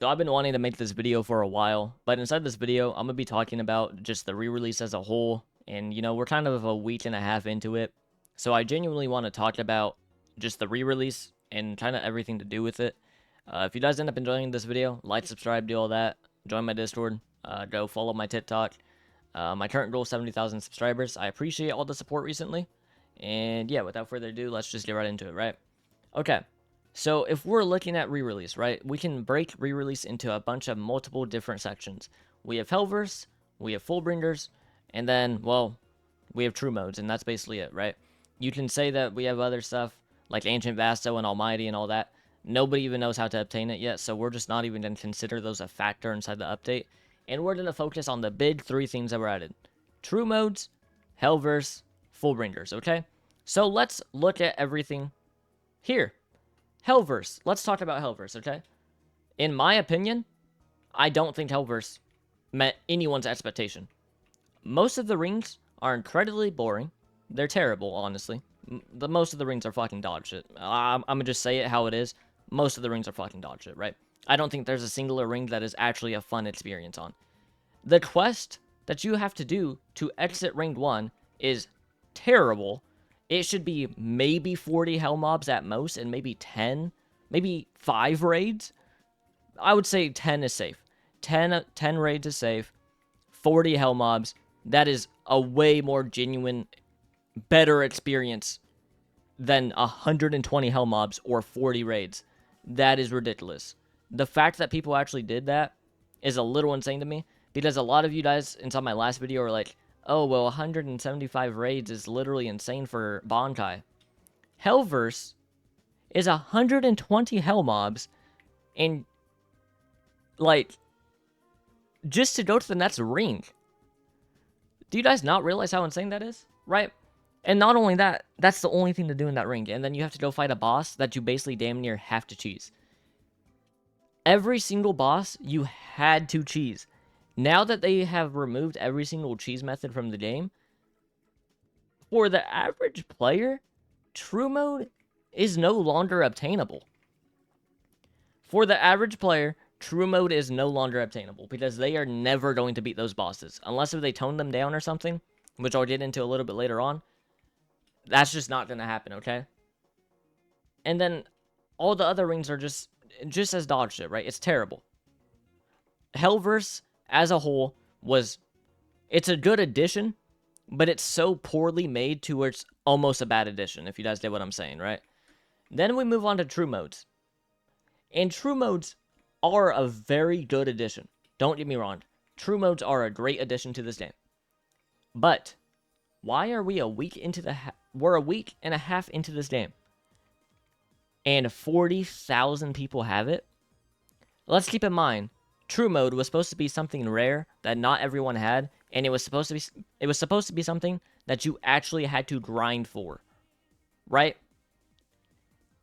So I've been wanting to make this video for a while, but inside this video, I'm going to be talking about just the re-release as a whole, and we're kind of a week and a half into it, so I genuinely want to talk about just the re-release and kind of everything to do with it. If you guys end up enjoying this video, like, subscribe, do all that, join my Discord, go follow my TikTok. My current goal is 70,000 subscribers. I appreciate all the support recently, and yeah, without further ado, let's just get right into it, right? Okay. So if we're looking at re-release, right, we can break re-release into a bunch of multiple different sections. We have Hellverse, we have Fullbringers, and then, well, we have true modes, and that's basically it, right? You can say that we have other stuff, like Ancient Vasto and Almighty and all that. Nobody even knows how to obtain it yet, so we're just not even going to consider those a factor inside the update. And we're going to focus on the big three things that were added. True modes, Hellverse, Fullbringers, okay? So let's look at everything here. Hellverse. Let's talk about Hellverse, okay? In my opinion, I don't think Hellverse met anyone's expectation. Most of the rings are incredibly boring. They're terrible, honestly. Most of the rings are fucking dog shit. I'm gonna just say it how it is. Most of the rings are fucking dog shit, right? I don't think there's a singular ring that is actually a fun experience on. The quest that you have to do to exit Ring 1 is terrible. It should be maybe 40 hell mobs at most, and maybe 10, maybe 5 raids. I would say 10 is safe. 10 raids is safe. 40 hell mobs. That is a way more genuine, better experience than 120 hell mobs or 40 raids. That is ridiculous. The fact that people actually did that is a little insane to me, because a lot of you guys inside my last video are like, oh, well, 175 raids is literally insane for Bankai. Hellverse is 120 hell mobs, and, like, just to go to the next ring. Do you guys not realize how insane that is? Right? And not only that, that's the only thing to do in that ring, and then you have to go fight a boss that you basically damn near have to cheese. Every single boss, you had to cheese. Now that they have removed every single cheese method from the game, for the average player, true mode is no longer obtainable. For the average player, true mode is no longer obtainable, because they are never going to beat those bosses. Unless if they tone them down or something, which I'll get into a little bit later on. That's just not going to happen, okay? And then all the other rings are just as dog shit, right? It's terrible. Hellverse as a whole it's a good addition, but it's so poorly made to where it's almost a bad addition, if you guys get what I'm saying, right? Then we move on to true modes. And true modes are a very good addition. Don't get me wrong. True modes are a great addition to this game. But why are we we're a week and a half into this game, and 40,000 people have it? Let's keep in mind, true mode was supposed to be something rare that not everyone had, and it was supposed to be something that you actually had to grind for, right?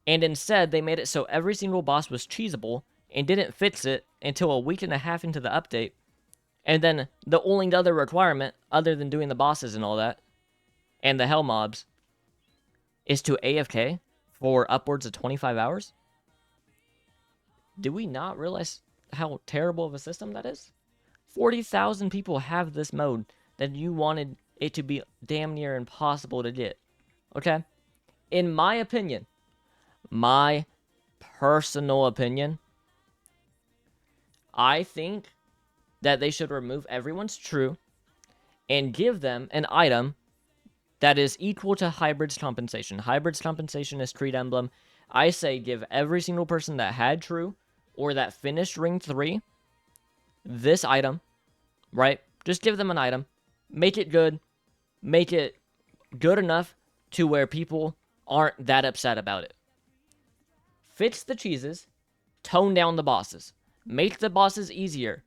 And instead, they made it so every single boss was cheesable and didn't fix it until a week and a half into the update. And then the only other requirement, other than doing the bosses and all that, and the hell mobs, is to AFK for upwards of 25 hours? Do we not realize how terrible of a system that is? 40,000 people have this mode that you wanted it to be damn near impossible to get. Okay? In my opinion, my personal opinion, I think that they should remove everyone's true and give them an item that is equal to Hybrid's compensation. Hybrid's compensation is Creed Emblem. I say give every single person that had true or that finished Ring 3 this item, right? Just give them an item. Make it good. Make it good enough to where people aren't that upset about it. Fix the cheeses. Tone down the bosses. Make the bosses easier.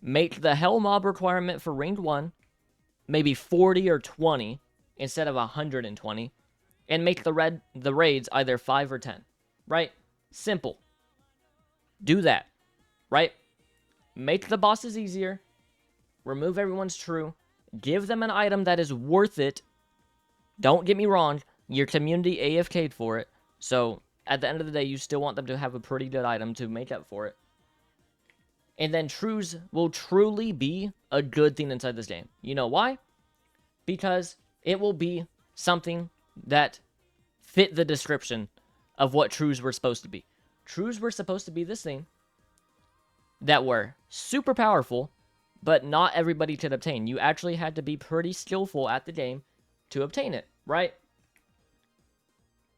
Make the hell mob requirement for Ring 1 maybe 40 or 20 instead of 120, and make the raids either 5 or 10, right? Simple. Do that, right? Make the bosses easier, remove everyone's true, give them an item that is worth it. Don't get me wrong, your community AFK'd for it, so at the end of the day, you still want them to have a pretty good item to make up for it. And then trues will truly be a good thing inside this game. You know why? Because it will be something that fit the description of what trues were supposed to be. Trues were supposed to be this thing that were super powerful, but not everybody could obtain. You actually had to be pretty skillful at the game to obtain it, right?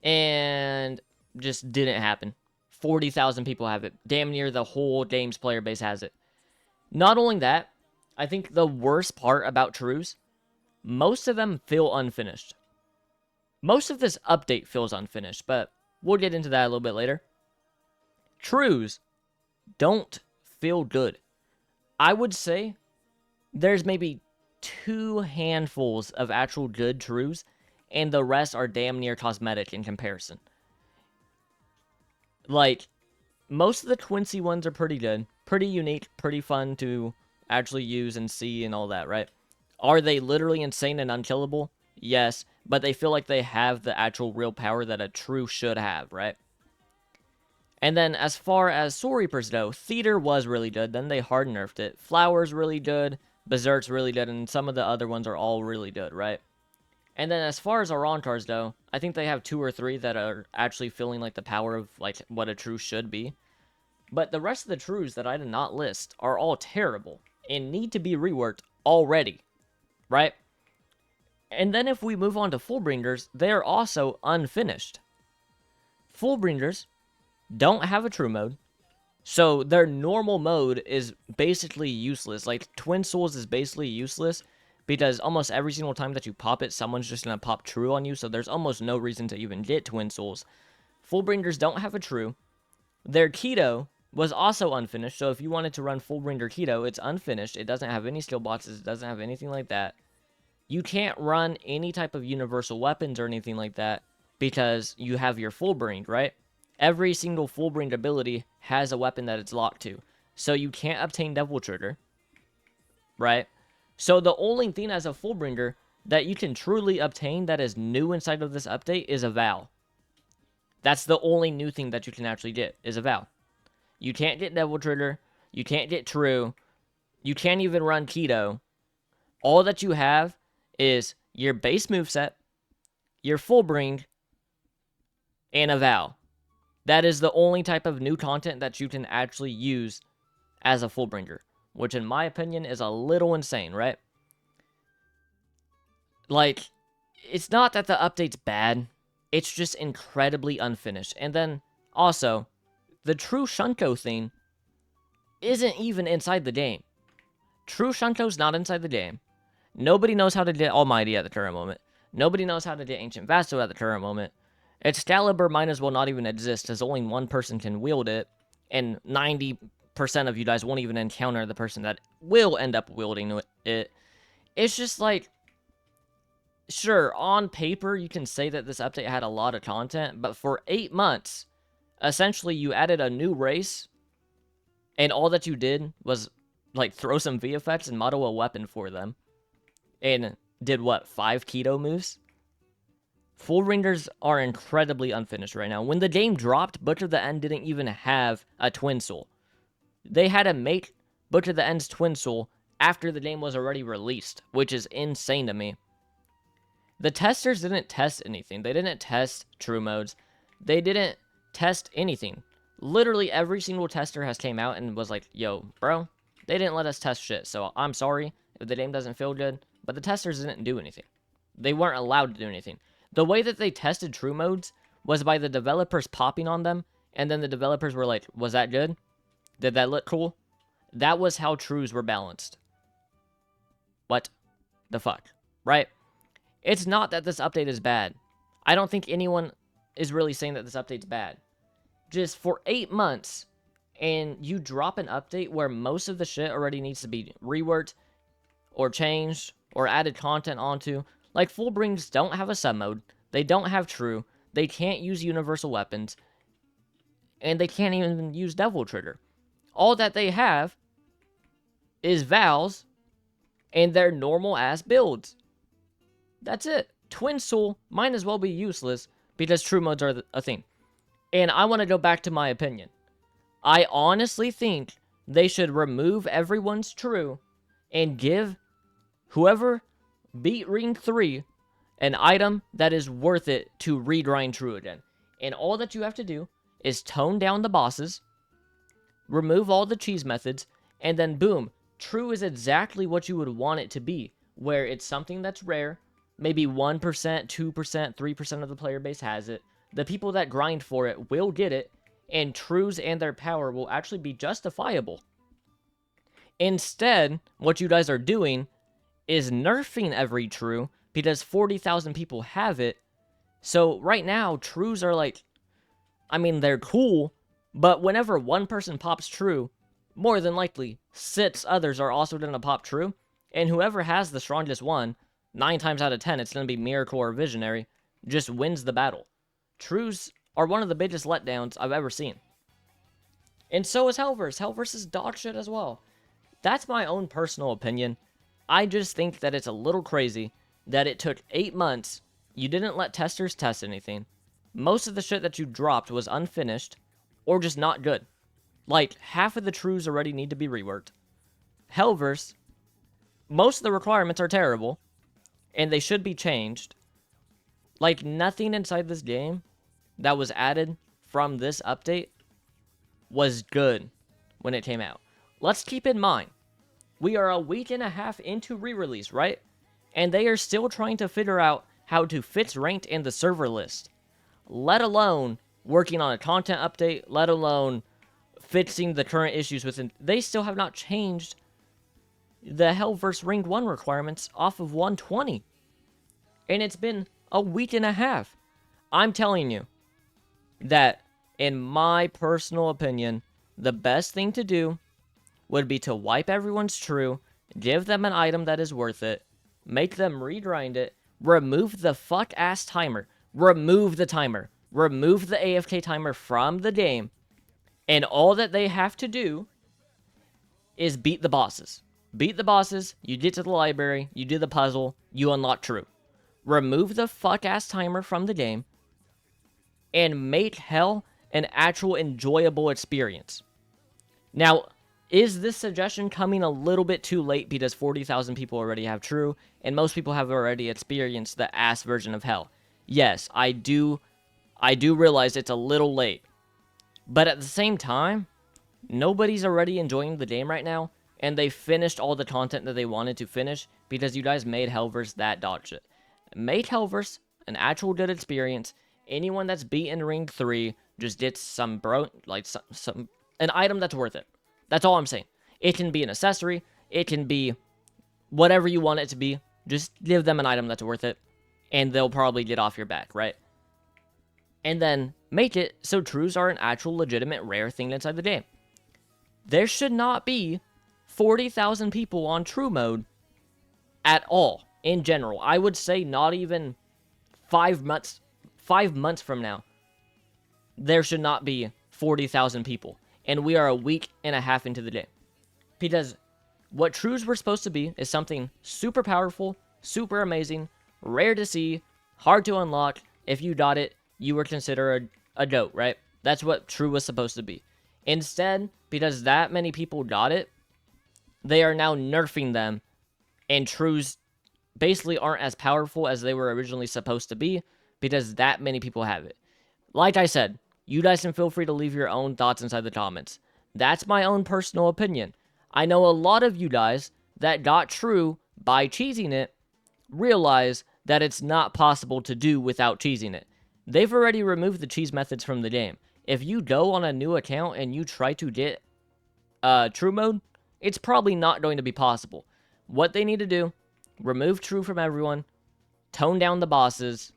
And just didn't happen. 40,000 people have it. Damn near the whole game's player base has it. Not only that, I think the worst part about trues, most of them feel unfinished. Most of this update feels unfinished, but we'll get into that a little bit later. Trues don't feel good. I would say there's maybe 2 handfuls of actual good trues, and the rest are damn near cosmetic in comparison. Like, most of the Quincy ones are pretty good, pretty unique, pretty fun to actually use and see and all that, right? Are they literally insane and unkillable? Yes, but they feel like they have the actual real power that a true should have, right? And then as far as Soul Reapers go, Theater was really good, then they hard nerfed it. Flower's really good, Berserk's really good, and some of the other ones are all really good, right? And then as far as Arancars go, I think they have 2 or 3 that are actually feeling like the power of like what a true should be. But the rest of the trues that I did not list are all terrible and need to be reworked already, right? And then if we move on to Fullbringers, they are also unfinished. Fullbringers don't have a true mode, so their normal mode is basically useless. Like, Twin Souls is basically useless, because almost every single time that you pop it, someone's just going to pop true on you, so there's almost no reason to even get Twin Souls. Fullbringers don't have a true. Their Keto was also unfinished, so if you wanted to run Fullbringer Keto, it's unfinished. It doesn't have any skill boxes, it doesn't have anything like that. You can't run any type of universal weapons or anything like that, because you have your Fullbring, right? Every single Fullbring ability has a weapon that it's locked to. So you can't obtain Devil Trigger, right? So the only thing as a Fullbringer that you can truly obtain that is new inside of this update is a Vow. That's the only new thing that you can actually get, is a Vow. You can't get Devil Trigger, you can't get True, you can't even run Keto. All that you have is your base moveset, your Fullbring, and a Vow. That is the only type of new content that you can actually use as a Fullbringer, which in my opinion is a little insane, right? Like, it's not that the update's bad, it's just incredibly unfinished. And then, also, the True Shunko thing isn't even inside the game. True Shunko's not inside the game. Nobody knows how to get Almighty at the current moment. Nobody knows how to get Ancient Vassal at the current moment. Excalibur might as well not even exist, as only one person can wield it, and 90% of you guys won't even encounter the person that will end up wielding it. It's just like, sure, on paper, you can say that this update had a lot of content, but for 8 months, essentially, you added a new race, and all that you did was, like, throw some VFX and model a weapon for them. And did, what, 5 Keto moves? Fullbringers are incredibly unfinished right now. When the game dropped, Butcher the End didn't even have a Twin Soul. They had to make Butcher the End's Twin Soul after the game was already released, which is insane to me. The testers didn't test anything. They didn't test true modes. They didn't test anything. Literally every single tester has came out and was like, yo, bro, they didn't let us test shit, so I'm sorry if the game doesn't feel good, but the testers didn't do anything. They weren't allowed to do anything. The way that they tested true modes was by the developers popping on them, and then the developers were like, was that good? Did that look cool? That was how trues were balanced. What the fuck, right? It's not that this update is bad. I don't think anyone is really saying that this update's bad. Just for 8 months, and you drop an update where most of the shit already needs to be reworked, or changed, or added content onto. Like, Fullbrings don't have a sub-mode, they don't have true, they can't use universal weapons, and they can't even use Devil Trigger. All that they have is Vows and their normal-ass builds. That's it. Twin Soul might as well be useless because true modes are a thing. And I want to go back to my opinion. I honestly think they should remove everyone's true and give whoever beat Ring 3 an item that is worth it to regrind true again. And all that you have to do is tone down the bosses, remove all the cheese methods, and then boom, true is exactly what you would want it to be, where it's something that's rare, maybe 1%, 2%, 3% of the player base has it. The people that grind for it will get it, and trues and their power will actually be justifiable. Instead, what you guys are doing is nerfing every true because 40,000 people have it. So right now, trues are like, I mean, they're cool, but whenever one person pops true, more than likely 6 others are also going to pop true, and whoever has the strongest one, 9 times out of 10, it's going to be Miracle or Visionary, just wins the battle. Trues are one of the biggest letdowns I've ever seen. And so is Hellverse. Hellverse is dog shit as well. That's my own personal opinion. I just think that it's a little crazy that it took 8 months, you didn't let testers test anything, most of the shit that you dropped was unfinished, or just not good. Like, half of the trues already need to be reworked. Hellverse, most of the requirements are terrible, and they should be changed. Like, nothing inside this game that was added from this update was good when it came out. Let's keep in mind, we are a week and a half into re-release, right? And they are still trying to figure out how to fix ranked in the server list, let alone working on a content update, let alone fixing the current issues within. They still have not changed the Hellverse Ring 1 requirements off of 120. And it's been a week and a half. I'm telling you that, in my personal opinion, the best thing to do would be to wipe everyone's true, give them an item that is worth it, make them regrind it, remove the fuck-ass timer, remove the timer, remove the AFK timer from the game, and all that they have to do is beat the bosses. Beat the bosses, you get to the library, you do the puzzle, you unlock true. Remove the fuck-ass timer from the game, and make Hell an actual enjoyable experience. Now, is this suggestion coming a little bit too late because 40,000 people already have true, and most people have already experienced the ass version of Hell? Yes, I do realize it's a little late. But at the same time, nobody's already enjoying the game right now, and they finished all the content that they wanted to finish because you guys made Hellverse that dog shit. Make Hellverse an actual good experience. Anyone that's beaten Ring 3 just gets some an item that's worth it. That's all I'm saying. It can be an accessory. It can be whatever you want it to be. Just give them an item that's worth it, and they'll probably get off your back, right? And then make it so trues are an actual legitimate rare thing inside the game. There should not be 40,000 people on true mode at all, in general. I would say not even 5 months from now, there should not be 40,000 people. And we are a week and a half into the game. Because what trues were supposed to be is something super powerful, super amazing, rare to see, hard to unlock. If you got it, you were considered a goat, right? That's what true was supposed to be. Instead, because that many people got it, they are now nerfing them, and trues basically aren't as powerful as they were originally supposed to be because that many people have it. Like I said, you guys can feel free to leave your own thoughts inside the comments. That's my own personal opinion. I know a lot of you guys that got true by cheesing it realize that it's not possible to do without cheesing it. They've already removed the cheese methods from the game. If you go on a new account and you try to get true mode, it's probably not going to be possible. What they need to do, remove true from everyone, tone down the bosses,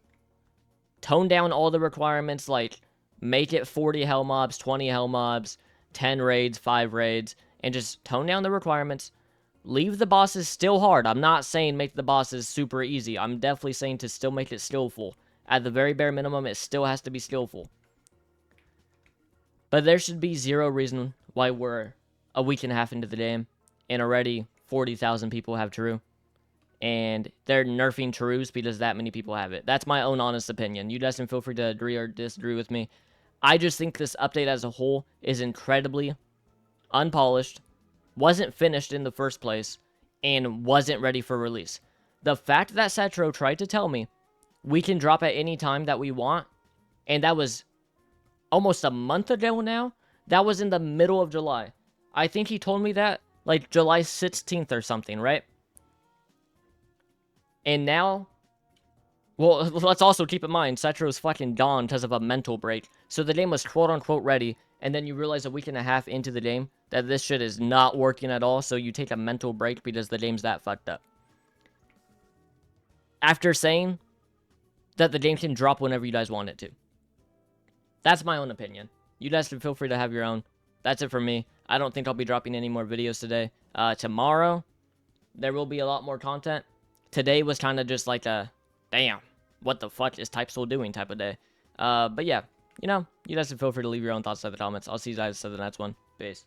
tone down all the requirements, like make it 40 hell mobs, 20 hell mobs, 10 raids, 5 raids, and just tone down the requirements. Leave the bosses still hard. I'm not saying make the bosses super easy. I'm definitely saying to still make it skillful. At the very bare minimum, it still has to be skillful. But there should be zero reason why we're a week and a half into the game, and already 40,000 people have true. And they're nerfing trues because that many people have it. That's my own honest opinion. You guys can feel free to agree or disagree with me. I just think this update as a whole is incredibly unpolished, wasn't finished in the first place, and wasn't ready for release. The fact that SETRO tried to tell me we can drop at any time that we want, and that was almost a month ago now, that was in the middle of July. I think he told me that like July 16th or something, right? And now, well, let's also keep in mind, SETRO's fucking gone because of a mental break. So the game was quote-unquote ready, and then you realize a week and a half into the game that this shit is not working at all, so you take a mental break because the game's that fucked up. After saying that the game can drop whenever you guys want it to. That's my own opinion. You guys can feel free to have your own. That's it for me. I don't think I'll be dropping any more videos today. Tomorrow, there will be a lot more content. Today was kind of just like a, damn, what the fuck is Type still doing type of day. But yeah, you know, you guys can feel free to leave your own thoughts in the comments. I'll see you guys in the next one. Peace.